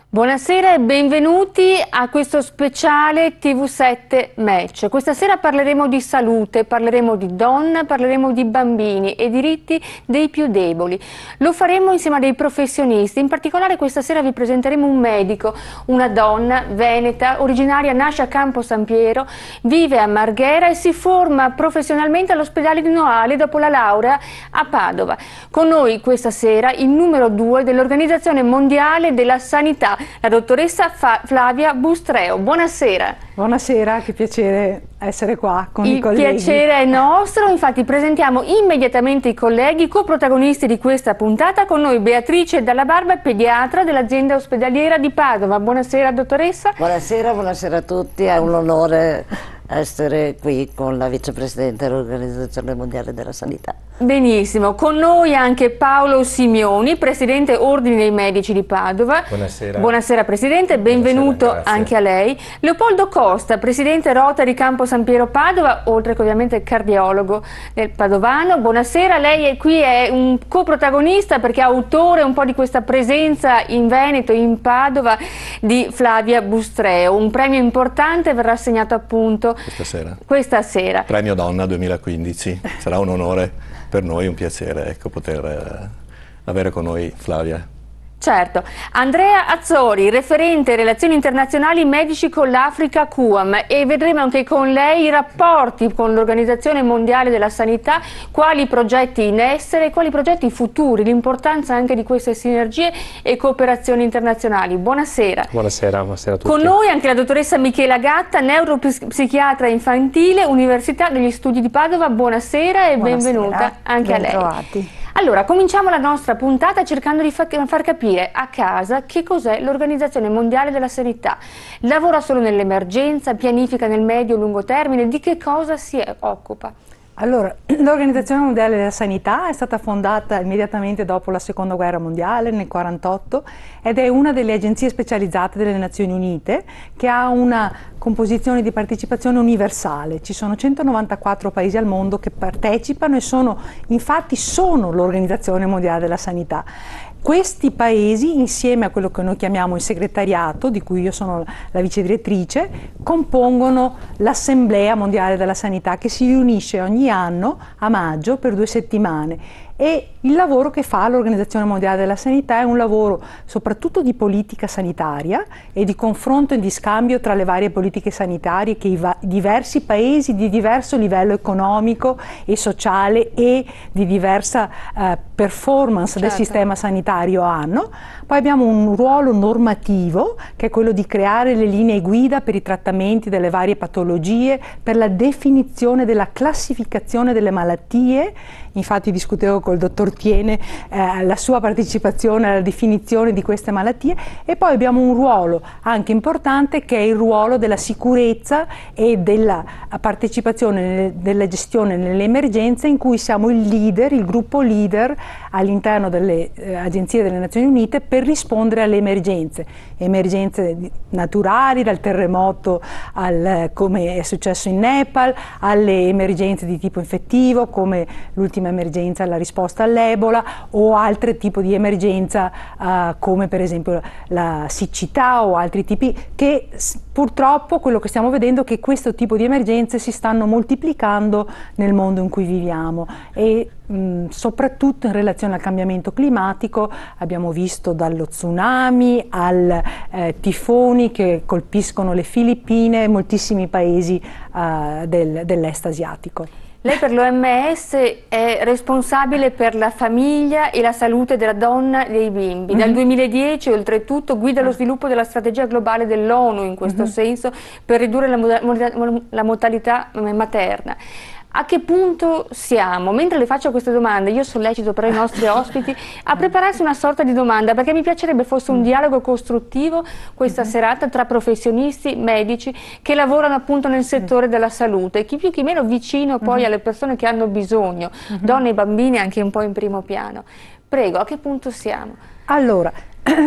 Buonasera e benvenuti a questo speciale TV7 Match. Questa sera parleremo di salute, parleremo di donna, parleremo di bambini e diritti dei più deboli. Lo faremo insieme a dei professionisti, in particolare questa sera vi presenteremo un medico, una donna veneta, originaria, nasce a Campo San Piero, vive a Marghera e si forma professionalmente all'ospedale di Noale dopo la laurea a Padova. Con noi questa sera il numero 2 dell'Organizzazione Mondiale della Sanità, la dottoressa Flavia Bustreo. Buonasera. Buonasera, che piacere essere qua con i colleghi. Il piacere è nostro, infatti presentiamo immediatamente i colleghi coprotagonisti di questa puntata. Con noi Beatrice Dalla Barba, pediatra dell'azienda ospedaliera di Padova. Buonasera dottoressa. Buonasera a tutti, è un onore essere qui con la vicepresidente dell'Organizzazione Mondiale della Sanità. Benissimo, con noi anche Paolo Simioni, presidente Ordine dei Medici di Padova. Buonasera. Buonasera presidente, benvenuto. Buonasera, anche a lei. Leopoldo Costa, presidente Rotary Campo San Piero Padova, oltre che ovviamente cardiologo del Padovano. Buonasera, lei qui è un coprotagonista perché è autore un po' di questa presenza in Veneto, in Padova, di Flavia Bustreo. Un premio importante verrà assegnato appunto questa sera. Premio Donna 2015, sarà un onore per noi, un piacere poter avere con noi Flavia. Certo. Andrea Azzori, referente relazioni internazionali medici con l'Africa QAM, e vedremo anche con lei i rapporti con l'Organizzazione Mondiale della Sanità, quali progetti in essere, quali progetti futuri, l'importanza anche di queste sinergie e cooperazioni internazionali. Buonasera. Buonasera a tutti. Con noi anche la dottoressa Michela Gatta, neuropsichiatra infantile, Università degli Studi di Padova. Buonasera e benvenuta anche a lei. Trovati. Allora, cominciamo la nostra puntata cercando di far capire a casa che cos'è l'Organizzazione Mondiale della Sanità. Lavora solo nell'emergenza, pianifica nel medio-lungo termine, di che cosa si occupa? Allora, l'Organizzazione Mondiale della Sanità è stata fondata immediatamente dopo la Seconda Guerra Mondiale, nel 1948, ed è una delle agenzie specializzate delle Nazioni Unite che ha una composizione di partecipazione universale. Ci sono 194 paesi al mondo che partecipano e infatti sono l'Organizzazione Mondiale della Sanità. Questi paesi, insieme a quello che noi chiamiamo il segretariato, di cui io sono la vice direttrice, compongono l'Assemblea Mondiale della Sanità, che si riunisce ogni anno a maggio per 2 settimane. E il lavoro che fa l'Organizzazione Mondiale della Sanità è un lavoro soprattutto di politica sanitaria e di confronto e di scambio tra le varie politiche sanitarie che i diversi paesi di diverso livello economico e sociale e di diversa performance del sistema sanitario hanno. Poi abbiamo un ruolo normativo che è quello di creare le linee guida per i trattamenti delle varie patologie, per la definizione della classificazione delle malattie. Infatti discutevo col dottor Tiene la sua partecipazione alla definizione di queste malattie, e poi abbiamo un ruolo anche importante che è il ruolo della sicurezza e della partecipazione della gestione nelle emergenze, in cui siamo il leader, il gruppo leader all'interno delle agenzie delle Nazioni Unite per rispondere alle emergenze naturali, dal terremoto come è successo in Nepal, alle emergenze di tipo infettivo come l'ultima emergenza, la risposta all'Ebola, o altri tipi di emergenza come per esempio la siccità o altri tipi, che purtroppo quello che stiamo vedendo è che questo tipo di emergenze si stanno moltiplicando nel mondo in cui viviamo, e soprattutto in relazione al cambiamento climatico abbiamo visto dallo tsunami al tifoni che colpiscono le Filippine e moltissimi paesi dell'est asiatico. Lei per l'OMS è responsabile per la famiglia e la salute della donna e dei bimbi. Dal 2010 oltretutto guida lo sviluppo della strategia globale dell'ONU in questo senso per ridurre la mortalità materna. A che punto siamo? Mentre le faccio queste domande, io sollecito però i nostri ospiti a prepararsi una sorta di domanda, perché mi piacerebbe fosse un dialogo costruttivo questa serata tra professionisti, medici che lavorano appunto nel settore della salute, chi più chi meno vicino poi alle persone che hanno bisogno, donne e bambini anche un po' in primo piano. Prego, a che punto siamo? Allora,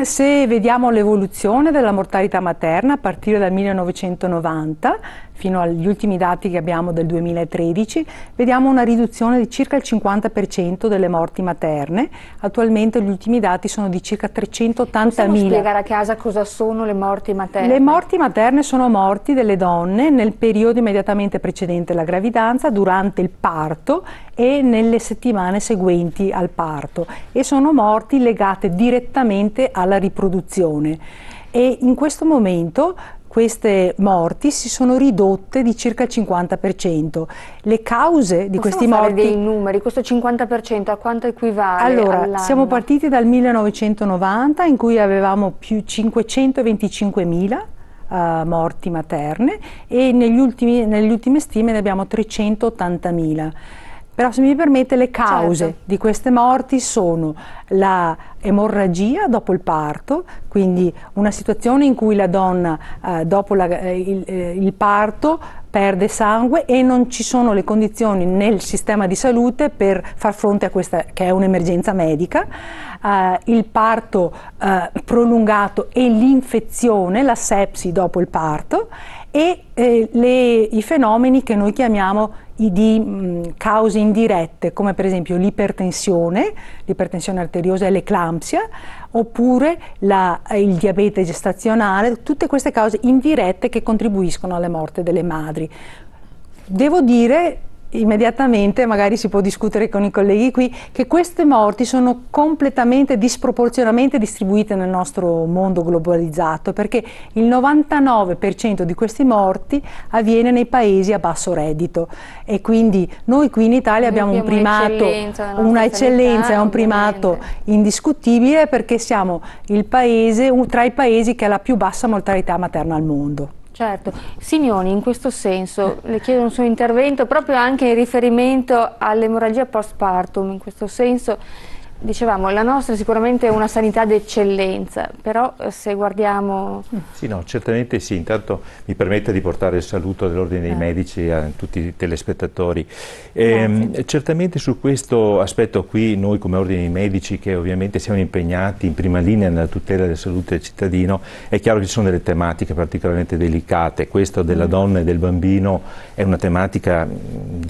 se vediamo l'evoluzione della mortalità materna a partire dal 1990 fino agli ultimi dati che abbiamo del 2013, vediamo una riduzione di circa il 50% delle morti materne. Attualmente gli ultimi dati sono di circa 380.000. Possiamo spiegare a casa cosa sono le morti materne? Le morti materne sono morti delle donne nel periodo immediatamente precedente alla gravidanza, durante il parto e nelle settimane seguenti al parto, e sono morti legate direttamente alla riproduzione. E in questo momento queste morti si sono ridotte di circa il 50%. Le cause di questi morti... Possiamo fare dei numeri? Questo 50% a quanto equivale? Allora, siamo partiti dal 1990 in cui avevamo più 525.000 morti materne e nelle ultime stime ne abbiamo 380.000. Però se mi permette, le cause di queste morti sono la emorragia dopo il parto, quindi una situazione in cui la donna dopo il parto perde sangue e non ci sono le condizioni nel sistema di salute per far fronte a questa che è un'emergenza medica, il parto prolungato e l'infezione, la sepsi dopo il parto, e i fenomeni che noi chiamiamo di cause indirette, come per esempio l'ipertensione arteriosa e l'eclampsia, oppure il diabete gestazionale, tutte queste cause indirette che contribuiscono alle morte delle madri. Devo dire immediatamente, magari si può discutere con i colleghi qui, che queste morti sono completamente disproporzionalmente distribuite nel nostro mondo globalizzato, perché il 99% di questi morti avviene nei paesi a basso reddito, e quindi noi qui in Italia abbiamo un primato, un'eccellenza e un primato indiscutibile, perché siamo il paese, tra i paesi che ha la più bassa mortalità materna al mondo. Certo. Simioni, in questo senso, le chiedo un suo intervento proprio anche in riferimento all'emorragia postpartum. In questo senso, dicevamo, la nostra sicuramente è una sanità d'eccellenza, però se guardiamo... Sì, no, certamente sì. Intanto mi permette di portare il saluto dell'Ordine dei Medici a tutti i telespettatori. Certamente su questo aspetto qui, noi come Ordine dei Medici, che ovviamente siamo impegnati in prima linea nella tutela della salute del cittadino, è chiaro che ci sono delle tematiche particolarmente delicate. Questo della donna e del bambino è una tematica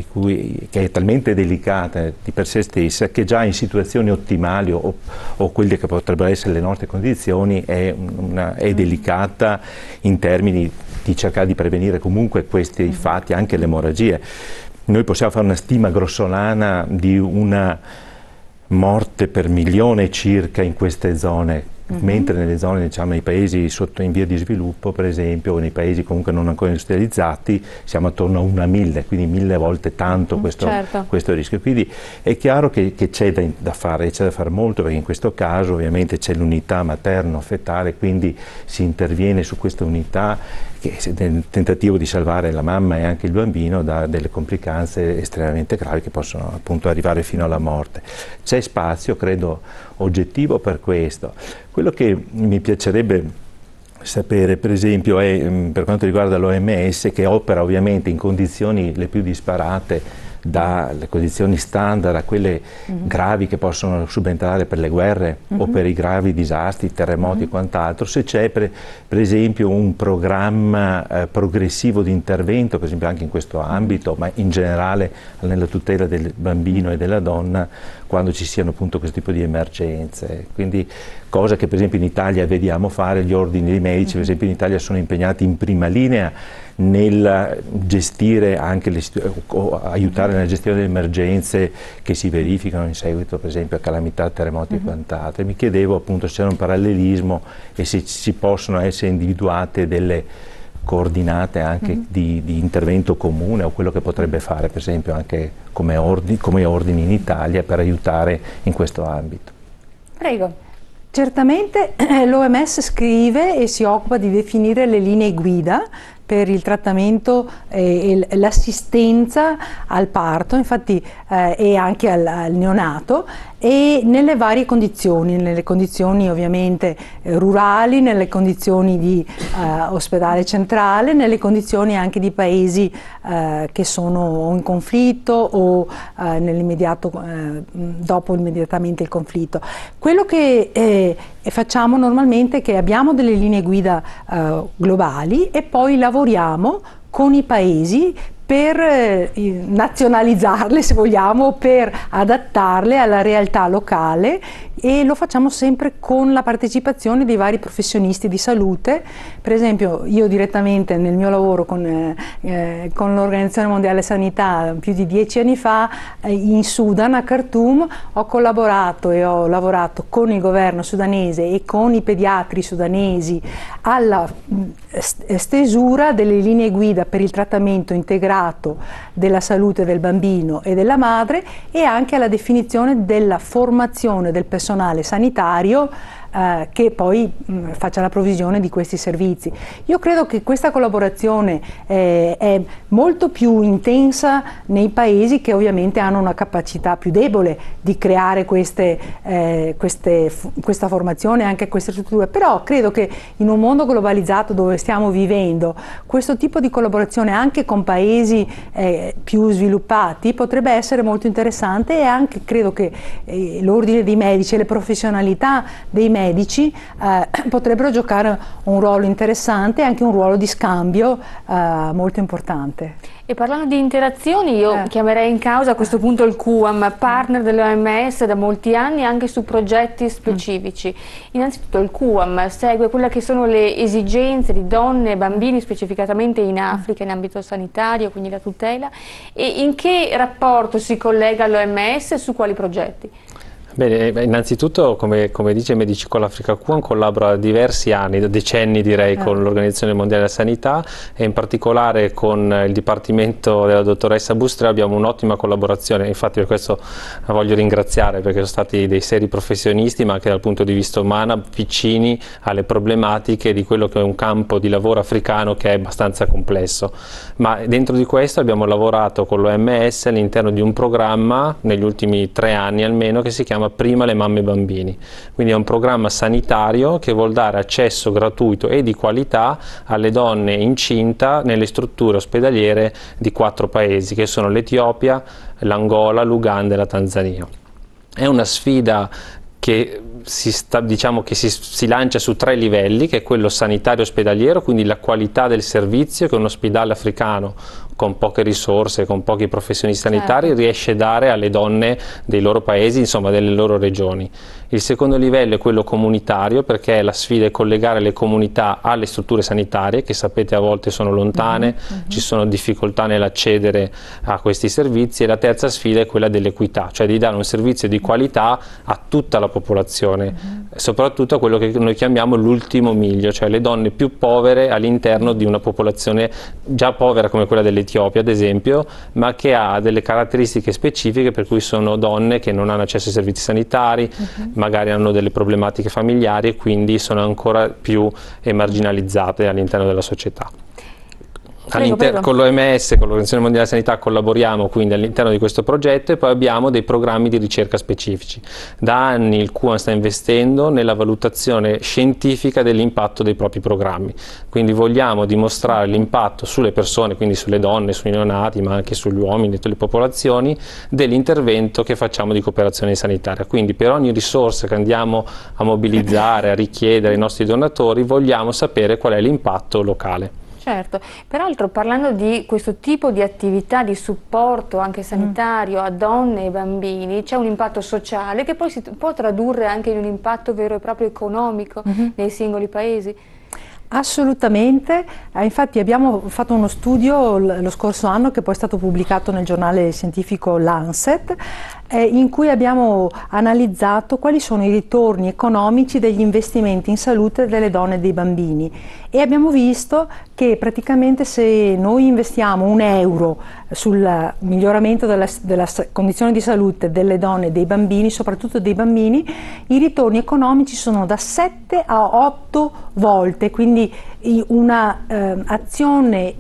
che è talmente delicata di per sé stessa, che già in situazioni ottimali o quelle che potrebbero essere le nostre condizioni è delicata in termini di cercare di prevenire comunque questi fatti, anche le emorragie. Noi possiamo fare una stima grossolana di una morte per milione circa in queste zone, mentre nelle zone, diciamo, nei paesi in via di sviluppo, per esempio, o nei paesi comunque non ancora industrializzati, siamo attorno a 1 a 1000, quindi 1000 volte tanto questo rischio. Quindi è chiaro che c'è da fare, e c'è da fare molto, perché in questo caso ovviamente c'è l'unità materno-fetale, quindi si interviene su questa unità nel tentativo di salvare la mamma e anche il bambino da delle complicanze estremamente gravi che possono appunto arrivare fino alla morte. C'è spazio, credo, oggettivo per questo. Quello che mi piacerebbe sapere, per esempio, è per quanto riguarda l'OMS, che opera ovviamente in condizioni le più disparate, dalle condizioni standard a quelle gravi che possono subentrare per le guerre o per i gravi disastri, terremoti e quant'altro, se c'è per esempio un programma progressivo di intervento, per esempio anche in questo ambito, ma in generale nella tutela del bambino e della donna, quando ci siano appunto questo tipo di emergenze. Quindi cosa che per esempio in Italia vediamo fare, gli ordini dei medici per esempio in Italia sono impegnati in prima linea nel gestire anche o aiutare nella gestione delle emergenze che si verificano in seguito per esempio a calamità, terremoti e quant'altro. Mi chiedevo appunto se c'era un parallelismo e se ci possono essere individuate delle coordinate anche di intervento comune, o quello che potrebbe fare per esempio anche come ordini in Italia per aiutare in questo ambito. Prego. Certamente l'OMS scrive e si occupa di definire le linee guida per il trattamento e l'assistenza al parto, infatti, e anche al neonato, e nelle varie condizioni, nelle condizioni ovviamente rurali, nelle condizioni di ospedale centrale, nelle condizioni anche di paesi che sono in conflitto o nell'immediato, dopo immediatamente il conflitto. Quello che facciamo normalmente è che abbiamo delle linee guida globali e poi lavoriamo con i paesi per nazionalizzarle, se vogliamo, per adattarle alla realtà locale, e lo facciamo sempre con la partecipazione dei vari professionisti di salute. Per esempio, io direttamente nel mio lavoro con l'Organizzazione Mondiale della Sanità più di 10 anni fa in Sudan, a Khartoum, ho collaborato e ho lavorato con il governo sudanese e con i pediatri sudanesi alla stesura delle linee guida per il trattamento integrato della salute del bambino e della madre, e anche alla definizione della formazione del personale sanitario che poi faccia la provvisione di questi servizi. Io credo che questa collaborazione è molto più intensa nei paesi che ovviamente hanno una capacità più debole di creare questa formazione, anche queste strutture, però credo che in un mondo globalizzato dove stiamo vivendo, questo tipo di collaborazione anche con paesi più sviluppati potrebbe essere molto interessante, e anche credo che l'ordine dei medici e le professionalità dei medici potrebbero giocare un ruolo interessante e anche un ruolo di scambio molto importante. E parlando di interazioni, io chiamerei in causa a questo punto il QAM, partner dell'OMS da molti anni anche su progetti specifici. Innanzitutto il QAM segue quelle che sono le esigenze di donne e bambini specificatamente in Africa in ambito sanitario, quindi la tutela, e in che rapporto si collega all'OMS e su quali progetti? Bene, innanzitutto, come dice Medici con l'Africa QAM, collabora da diversi anni, da decenni direi, con l'Organizzazione Mondiale della Sanità, e in particolare con il Dipartimento della dottoressa Bustré abbiamo un'ottima collaborazione. Infatti per questo la voglio ringraziare, perché sono stati dei seri professionisti, ma anche dal punto di vista umano vicini alle problematiche di quello che è un campo di lavoro africano che è abbastanza complesso. Ma dentro di questo abbiamo lavorato con l'OMS all'interno di un programma negli ultimi 3 anni almeno, che si chiama Prima le mamme e bambini. Quindi è un programma sanitario che vuol dare accesso gratuito e di qualità alle donne incinta nelle strutture ospedaliere di 4 paesi, che sono l'Etiopia, l'Angola, l'Uganda e la Tanzania. È una sfida che si lancia su 3 livelli, che è quello sanitario ospedaliero, quindi la qualità del servizio che un ospedale africano con poche risorse, con pochi professionisti sanitari riesce a dare alle donne dei loro paesi, insomma delle loro regioni. Il secondo livello è quello comunitario, perché la sfida è collegare le comunità alle strutture sanitarie, che sapete a volte sono lontane, ci sono difficoltà nell'accedere a questi servizi, e la terza sfida è quella dell'equità, cioè di dare un servizio di qualità a tutta la popolazione, soprattutto a quello che noi chiamiamo l'ultimo miglio, cioè le donne più povere all'interno di una popolazione già povera come quella dell'Etiopia ad esempio, ma che ha delle caratteristiche specifiche, per cui sono donne che non hanno accesso ai servizi sanitari, magari hanno delle problematiche familiari e quindi sono ancora più marginalizzate all'interno della società. Con l'OMS, con l'Organizzazione Mondiale della Sanità, collaboriamo quindi all'interno di questo progetto, e poi abbiamo dei programmi di ricerca specifici. Da anni il QAM sta investendo nella valutazione scientifica dell'impatto dei propri programmi, quindi vogliamo dimostrare l'impatto sulle persone, quindi sulle donne, sui neonati, ma anche sugli uomini e tutte le popolazioni, dell'intervento che facciamo di cooperazione sanitaria. Quindi per ogni risorsa che andiamo a mobilizzare, a richiedere ai nostri donatori, vogliamo sapere qual è l'impatto locale. Certo, peraltro parlando di questo tipo di attività di supporto anche sanitario a donne e bambini, c'è un impatto sociale che poi si può tradurre anche in un impatto vero e proprio economico nei singoli paesi? Assolutamente, infatti abbiamo fatto uno studio lo scorso anno che poi è stato pubblicato nel giornale scientifico Lancet, in cui abbiamo analizzato quali sono i ritorni economici degli investimenti in salute delle donne e dei bambini, e abbiamo visto che praticamente se noi investiamo €1 sul miglioramento della condizione di salute delle donne e dei bambini, soprattutto dei bambini, i ritorni economici sono da 7 a 8 volte, quindi una azione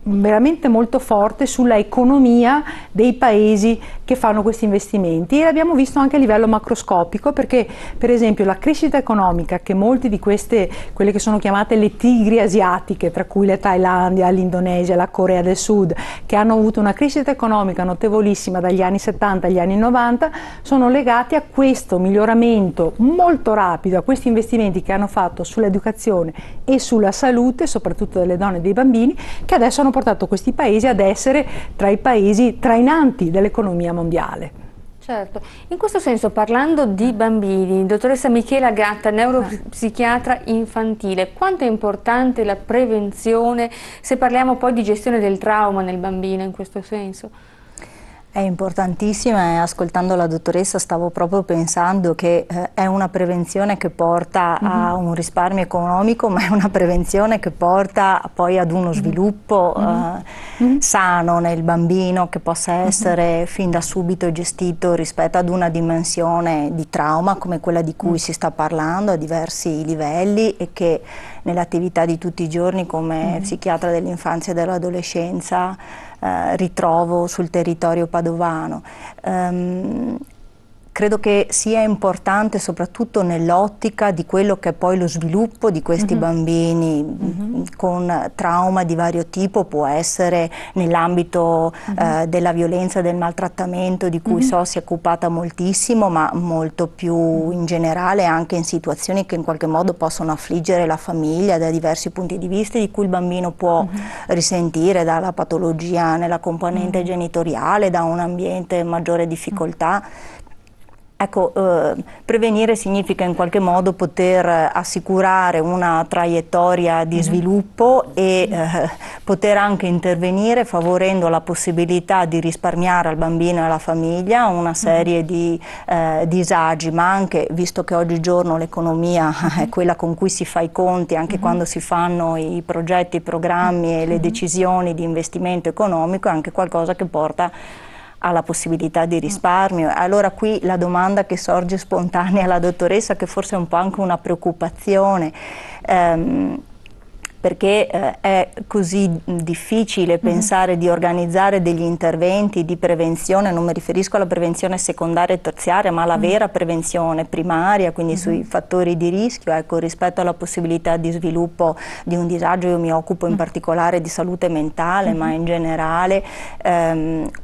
veramente molto forte sulla economia dei paesi che fanno questi investimenti, e l'abbiamo visto anche a livello macroscopico, perché per esempio la crescita economica che molti di quelle che sono chiamate le tigri asiatiche, tra cui la Thailandia, l'Indonesia, la Corea del Sud, che hanno avuto una crescita economica notevolissima dagli anni 70 agli anni 90, sono legati a questo miglioramento molto rapido, a questi investimenti che hanno fatto sull'educazione e sulla salute, soprattutto delle donne e dei bambini, che adesso hanno portato questi paesi ad essere tra i paesi trainanti dell'economia mondiale. Certo, in questo senso, parlando di bambini, dottoressa Michela Gatta, neuropsichiatra infantile, quanto è importante la prevenzione, se parliamo poi di gestione del trauma nel bambino in questo senso? È importantissima, e ascoltando la dottoressa stavo proprio pensando che è una prevenzione che porta a un risparmio economico, ma è una prevenzione che porta poi ad uno sviluppo sano nel bambino, che possa essere fin da subito gestito rispetto ad una dimensione di trauma come quella di cui si sta parlando a diversi livelli, e che nell'attività di tutti i giorni come psichiatra dell'infanzia e dell'adolescenza ritrovo sul territorio padovano. Credo che sia importante soprattutto nell'ottica di quello che è poi lo sviluppo di questi bambini con trauma di vario tipo, può essere nell'ambito della violenza e del maltrattamento, di cui so si è occupata moltissimo, ma molto più in generale anche in situazioni che in qualche modo possono affliggere la famiglia da diversi punti di vista, di cui il bambino può risentire dalla patologia nella componente genitoriale, da un ambiente maggiore difficoltà. Ecco, prevenire significa in qualche modo poter assicurare una traiettoria di sviluppo e poter anche intervenire favorendo la possibilità di risparmiare al bambino e alla famiglia una serie di disagi, ma anche, visto che oggigiorno l'economia è quella con cui si fa i conti, anche quando si fanno i progetti, i programmi e le decisioni di investimento economico, è anche qualcosa che porta alla possibilità di risparmio. Allora qui la domanda che sorge spontanea alla dottoressa, che forse è un po' anche una preoccupazione, perché è così difficile pensare di organizzare degli interventi di prevenzione, non mi riferisco alla prevenzione secondaria e terziaria, ma alla vera prevenzione primaria, quindi sui fattori di rischio, ecco, rispetto alla possibilità di sviluppo di un disagio. Io mi occupo in particolare di salute mentale, ma in generale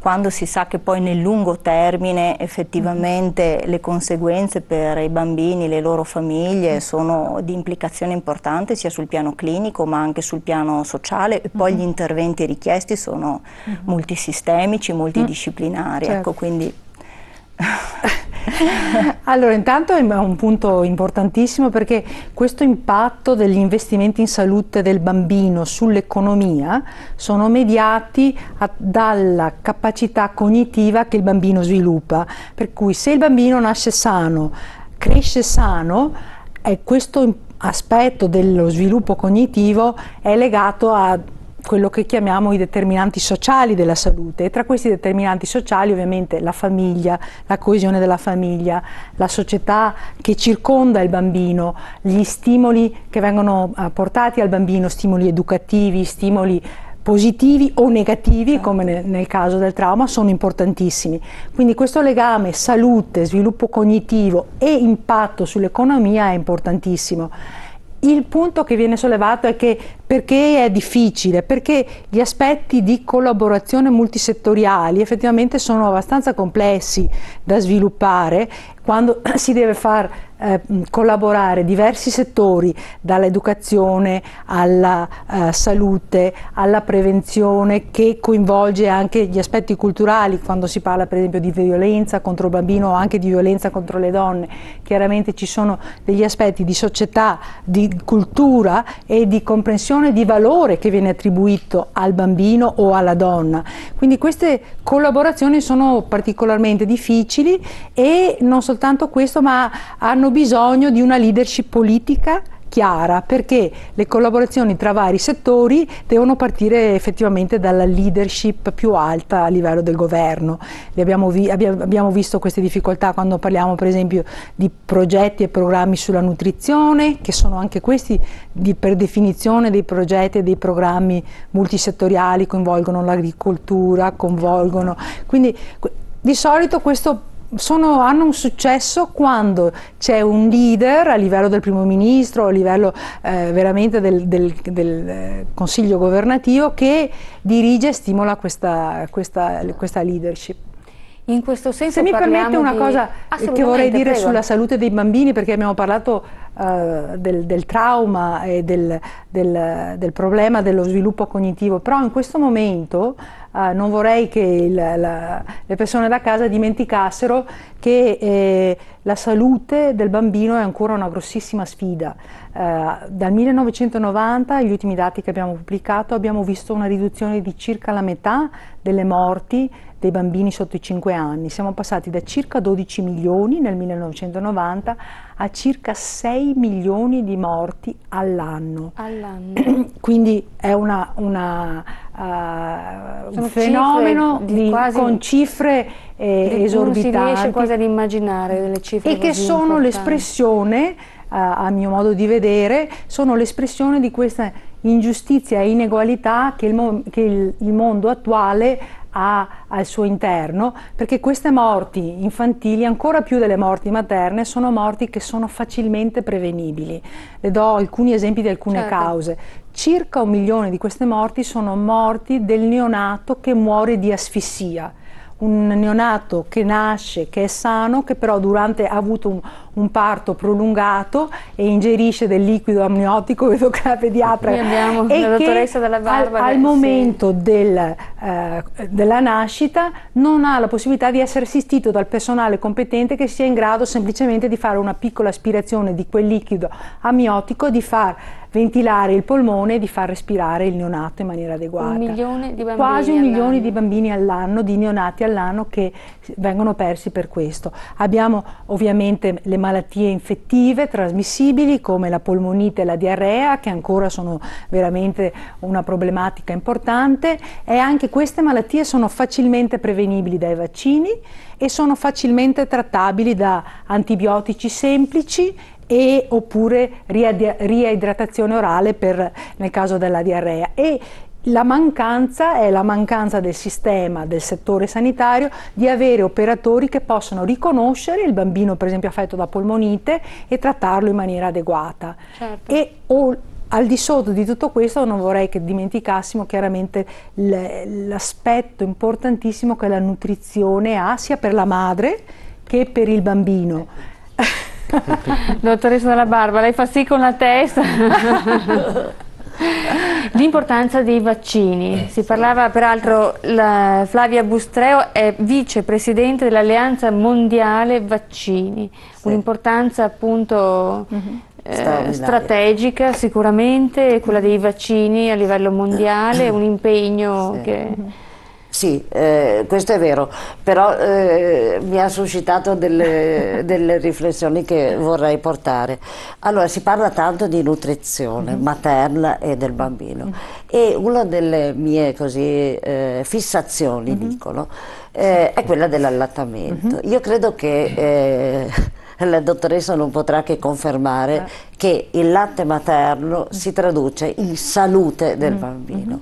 quando si sa che poi nel lungo termine effettivamente le conseguenze per i bambini, le loro famiglie sono di implicazione importante sia sul piano clinico ma anche sul piano sociale, e poi gli interventi richiesti sono multisistemici, multidisciplinari, certo. Ecco, quindi allora, intanto è un punto importantissimo, perché questo impatto degli investimenti in salute del bambino sull'economia sono mediati dalla capacità cognitiva che il bambino sviluppa, per cui se il bambino nasce sano, cresce sano, questo aspetto dello sviluppo cognitivo è legato a quello che chiamiamo i determinanti sociali della salute, e tra questi determinanti sociali ovviamente la famiglia, la coesione della famiglia, la società che circonda il bambino, gli stimoli che vengono portati al bambino, stimoli educativi, stimoli positivi o negativi, come nel caso del trauma, sono importantissimi. Quindi questo legame salute, sviluppo cognitivo e impatto sull'economia è importantissimo. Il punto che viene sollevato è che perché è difficile? Perché gli aspetti di collaborazione multisettoriali effettivamente sono abbastanza complessi da sviluppare quando si deve far collaborare diversi settori, dall'educazione alla salute, alla prevenzione, che coinvolge anche gli aspetti culturali. Quando si parla per esempio di violenza contro il bambino o anche di violenza contro le donne, chiaramente ci sono degli aspetti di società, di cultura e di comprensione di valore che viene attribuito al bambino o alla donna. Quindi queste collaborazioni sono particolarmente difficili, e non soltanto questo, ma hanno bisogno di una leadership politica chiara, perché le collaborazioni tra vari settori devono partire effettivamente dalla leadership più alta a livello del governo. Abbiamo visto queste difficoltà quando parliamo per esempio di progetti e programmi sulla nutrizione, che sono anche questi per definizione dei progetti e dei programmi multisettoriali, coinvolgono l'agricoltura, quindi di solito questo hanno un successo quando c'è un leader a livello del primo ministro, a livello veramente del consiglio governativo, che dirige e stimola questa leadership. In questo senso, se mi permette una cosa che vorrei dire prego. sulla salute dei bambini, perché abbiamo parlato del trauma e del problema dello sviluppo cognitivo, però in questo momento non vorrei che le persone da casa dimenticassero che la salute del bambino è ancora una grossissima sfida. Dal 1990, gli ultimi dati che abbiamo pubblicato, abbiamo visto una riduzione di circa la metà delle morti dei bambini sotto i 5 anni. Siamo passati da circa 12 milioni nel 1990 a circa 6 milioni di morti all'anno. Quindi è un fenomeno con cifre esorbitanti. Non si riesce quasi ad immaginare delle cifre e che sono l'espressione, a mio modo di vedere, sono l'espressione di questa ingiustizia e inegualità che il mondo attuale ha al suo interno, perché queste morti infantili, ancora più delle morti materne, sono morti che sono facilmente prevenibili. Le do alcuni esempi di alcune cause. Circa 1 milione di queste morti sono morti del neonato che muore di asfissia. Un neonato che nasce, che è sano, che però ha avuto un parto prolungato e ingerisce del liquido amniotico, vedo che la pediatra, qui abbiamo la dottoressa Della Barbara, al momento della nascita non ha la possibilità di essere assistito dal personale competente che sia in grado semplicemente di fare una piccola aspirazione di quel liquido amniotico, di far ventilare il polmone e di far respirare il neonato in maniera adeguata. 1 milione di bambini quasi 1 milione di bambini all'anno, di neonati all'anno, che vengono persi per questo. Abbiamo ovviamente le malattie infettive trasmissibili come la polmonite e la diarrea, che ancora sono veramente una problematica importante, e anche queste malattie sono facilmente prevenibili dai vaccini e sono facilmente trattabili da antibiotici semplici e oppure riidratazione orale nel caso della diarrea. E la mancanza è la mancanza del sistema, del settore sanitario, di avere operatori che possano riconoscere il bambino, per esempio affetto da polmonite, e trattarlo in maniera adeguata. Al di sotto di tutto questo non vorrei che dimenticassimo chiaramente l'aspetto importantissimo che la nutrizione ha sia per la madre che per il bambino. Dottoressa Della Barbara, lei fa sì con la testa. L'importanza dei vaccini. Si parlava, peraltro, Flavia Bustreo è vicepresidente dell'Alleanza Mondiale Vaccini, un'importanza appunto strategica sicuramente, quella dei vaccini a livello mondiale, un impegno che... Sì, questo è vero, però mi ha suscitato delle riflessioni che vorrei portare. Allora, si parla tanto di nutrizione materna e del bambino, e una delle mie fissazioni, dicono, è quella dell'allattamento. Io credo che la dottoressa non potrà che confermare che il latte materno si traduce in salute del bambino.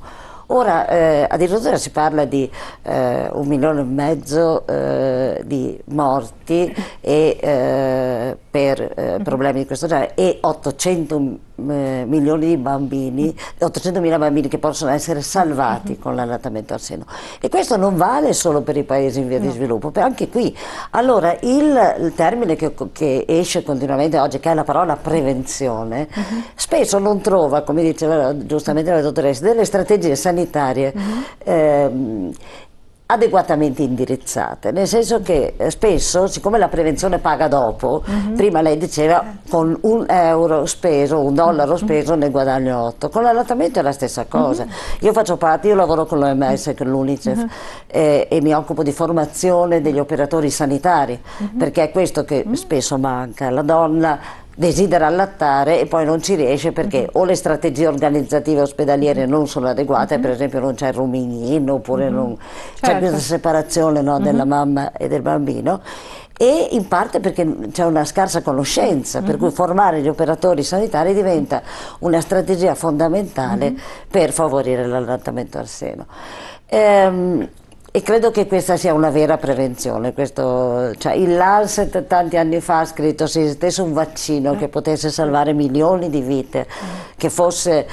Ora, addirittura si parla di 1,5 milioni di morti per problemi di questo genere, e 800 milioni di bambini, 800.000 bambini che possono essere salvati con l'allattamento al seno. E questo non vale solo per i paesi in via di sviluppo, anche qui. Allora, il termine che esce continuamente oggi, che è la parola prevenzione, spesso non trova, come diceva giustamente la dottoressa, delle strategie sanitarie adeguatamente indirizzate, nel senso che spesso, siccome la prevenzione paga dopo, prima lei diceva con $1 speso, $1 speso ne guadagno 8, con l'allattamento è la stessa cosa. Io faccio parte, io lavoro con l'OMS, con l'UNICEF, e mi occupo di formazione degli operatori sanitari, perché è questo che spesso manca. La donna desidera allattare e poi non ci riesce perché o le strategie organizzative ospedaliere non sono adeguate, per esempio non c'è il rooming-in, oppure non c'è questa separazione, no, della mamma e del bambino, e in parte perché c'è una scarsa conoscenza, per cui formare gli operatori sanitari diventa una strategia fondamentale per favorire l'allattamento al seno. E credo che questa sia una vera prevenzione. Cioè, il Lancet tanti anni fa ha scritto se esistesse un vaccino che potesse salvare milioni di vite, che fosse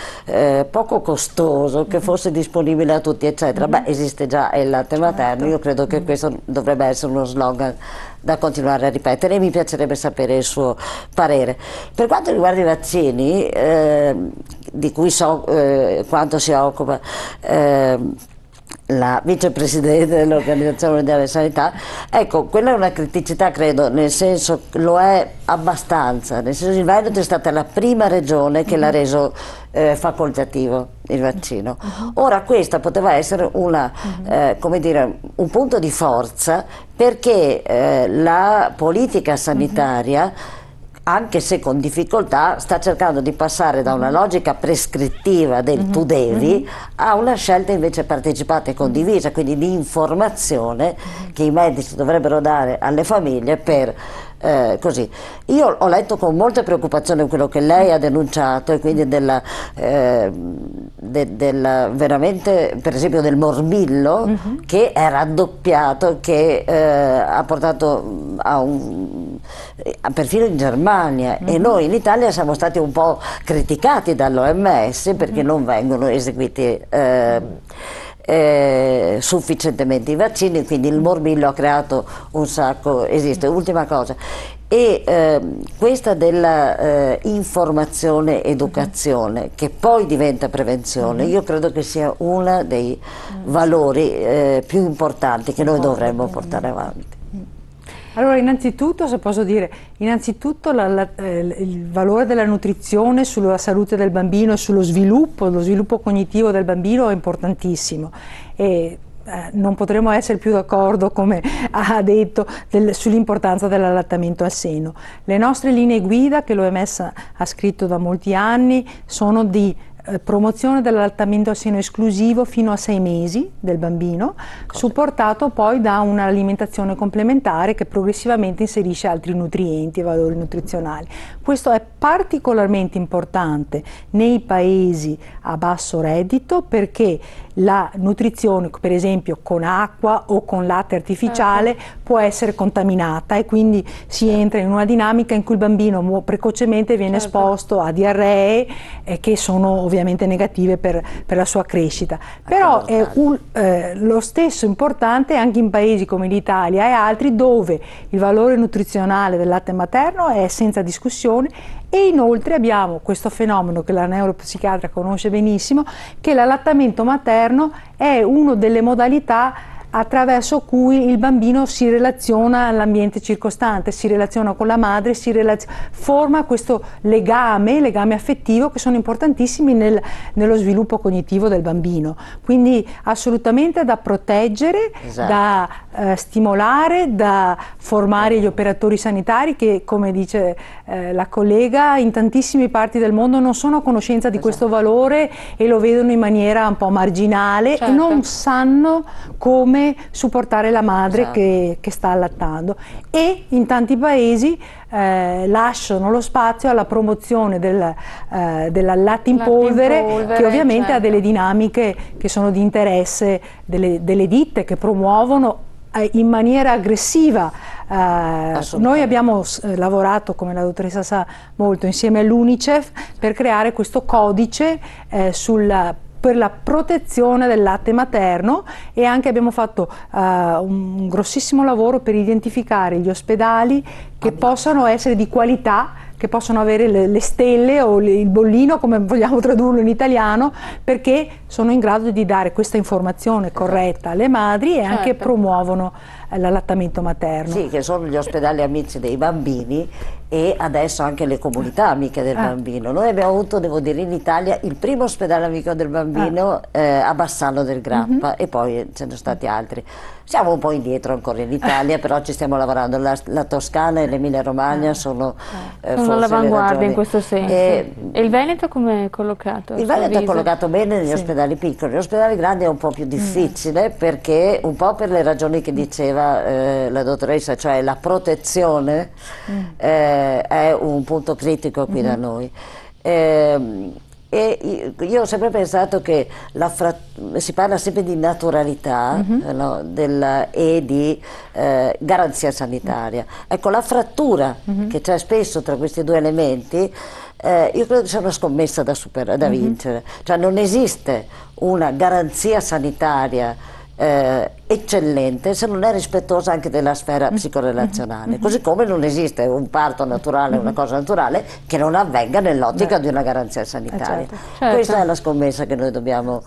poco costoso, che fosse disponibile a tutti, eccetera. Beh, esiste già, è il latte materno. Io credo che questo dovrebbe essere uno slogan da continuare a ripetere, e mi piacerebbe sapere il suo parere. Per quanto riguarda i vaccini, di cui so quanto si occupa la vicepresidente dell'Organizzazione Mondiale della Sanità, ecco, quella è una criticità, credo, nel senso, lo è abbastanza, nel senso, il Veneto è stata la prima regione che l'ha reso facoltativo il vaccino. Ora questa poteva essere una, come dire, un punto di forza, perché la politica sanitaria, anche se con difficoltà, sta cercando di passare da una logica prescrittiva del tu devi a una scelta invece partecipata e condivisa, quindi di informazione che i medici dovrebbero dare alle famiglie per così. Io ho letto con molta preoccupazione quello che lei ha denunciato, e quindi veramente, per esempio, del morbillo che è raddoppiato, che ha portato a perfino in Germania, e noi in Italia siamo stati un po' criticati dall'OMS perché non vengono eseguiti sufficientemente i vaccini, quindi il morbillo ha creato un sacco, esiste. Ultima cosa, e questa della informazione, educazione, che poi diventa prevenzione, io credo che sia uno dei valori più importanti che noi dovremmo portare avanti. Allora, innanzitutto, se posso dire, innanzitutto il valore della nutrizione sulla salute del bambino e sullo sviluppo, lo sviluppo cognitivo del bambino è importantissimo, e non potremo essere più d'accordo, come ha detto, sull'importanza dell'allattamento al seno. Le nostre linee guida, che l'OMS ha scritto da molti anni, sono di promozione dell'allattamento al seno esclusivo fino a 6 mesi del bambino, supportato poi da un'alimentazione complementare che progressivamente inserisce altri nutrienti e valori nutrizionali. Questo è particolarmente importante nei paesi a basso reddito, perché la nutrizione, per esempio con acqua o con latte artificiale, può essere contaminata, e quindi si entra in una dinamica in cui il bambino precocemente viene esposto a diarree che sono ovviamente negative per la sua crescita. Però è lo stesso importante anche in paesi come l'Italia e altri, dove il valore nutrizionale del latte materno è senza discussione. E inoltre abbiamo questo fenomeno che la neuropsichiatra conosce benissimo, che l'allattamento materno è una delle modalità attraverso cui il bambino si relaziona all'ambiente circostante, si relaziona con la madre, forma questo legame affettivo, che sono importantissimi nello sviluppo cognitivo del bambino. Quindi assolutamente da proteggere, da stimolare, da formare gli operatori sanitari che, come dice la collega, in tantissime parti del mondo non sono a conoscenza di questo valore e lo vedono in maniera un po' marginale, e non sanno come supportare la madre che sta allattando, e in tanti paesi lasciano lo spazio alla promozione del latte in polvere, che ovviamente ha delle dinamiche che sono di interesse delle ditte che promuovono in maniera aggressiva. Noi abbiamo lavorato, come la dottoressa sa, molto insieme all'UNICEF per creare questo codice per la protezione del latte materno, e anche abbiamo fatto un grossissimo lavoro per identificare gli ospedali che possano essere di qualità, che possono avere le stelle o il bollino, come vogliamo tradurlo in italiano, perché sono in grado di dare questa informazione corretta alle madri, e anche promuovono l'allattamento materno. Sì, che sono gli ospedali amici dei bambini e adesso anche le comunità amiche del bambino. Noi abbiamo avuto, devo dire, in Italia il primo ospedale amico del bambino a Bassano del Grappa e poi ce ne sono stati altri. Siamo un po' indietro ancora in Italia, però ci stiamo lavorando. La Toscana e l'Emilia Romagna sono forse all'avanguardia in questo senso. E il Veneto come è collocato? Il Veneto è collocato bene negli ospedali piccoli. Negli ospedali grandi è un po' più difficile perché, un po' per le ragioni che diceva la dottoressa, cioè la protezione è un punto critico qui da noi. E io ho sempre pensato che si parla sempre di naturalità no, e di garanzia sanitaria. Ecco, la frattura che c'è spesso tra questi due elementi, io credo che sia una scommessa da vincere. Cioè non esiste una garanzia sanitaria eccellente se non è rispettosa anche della sfera psicorelazionale, così come non esiste un parto naturale, una cosa naturale che non avvenga nell'ottica di una garanzia sanitaria. Certo. Questa è la scommessa che noi dobbiamo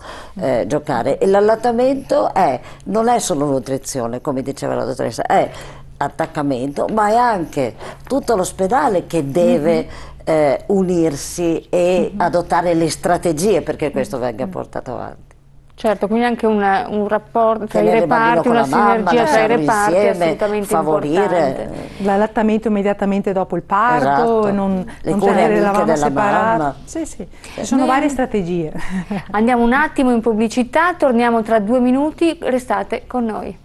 giocare, e l'allattamento non è solo nutrizione, come diceva la dottoressa, è attaccamento, ma è anche tutto l'ospedale che deve unirsi e adottare le strategie perché questo venga portato avanti. Certo, quindi anche un rapporto tra i Tenere il bambino reparti, con una la mamma, sinergia tra i lasciarlo reparti insieme, assolutamente favorire importante. L'allattamento immediatamente dopo il parto, Esatto. non Le cure tenere la amiche mamma della separata. mamma. Sì, sì. Ci sono varie strategie. Andiamo un attimo in pubblicità, torniamo tra 2 minuti, restate con noi.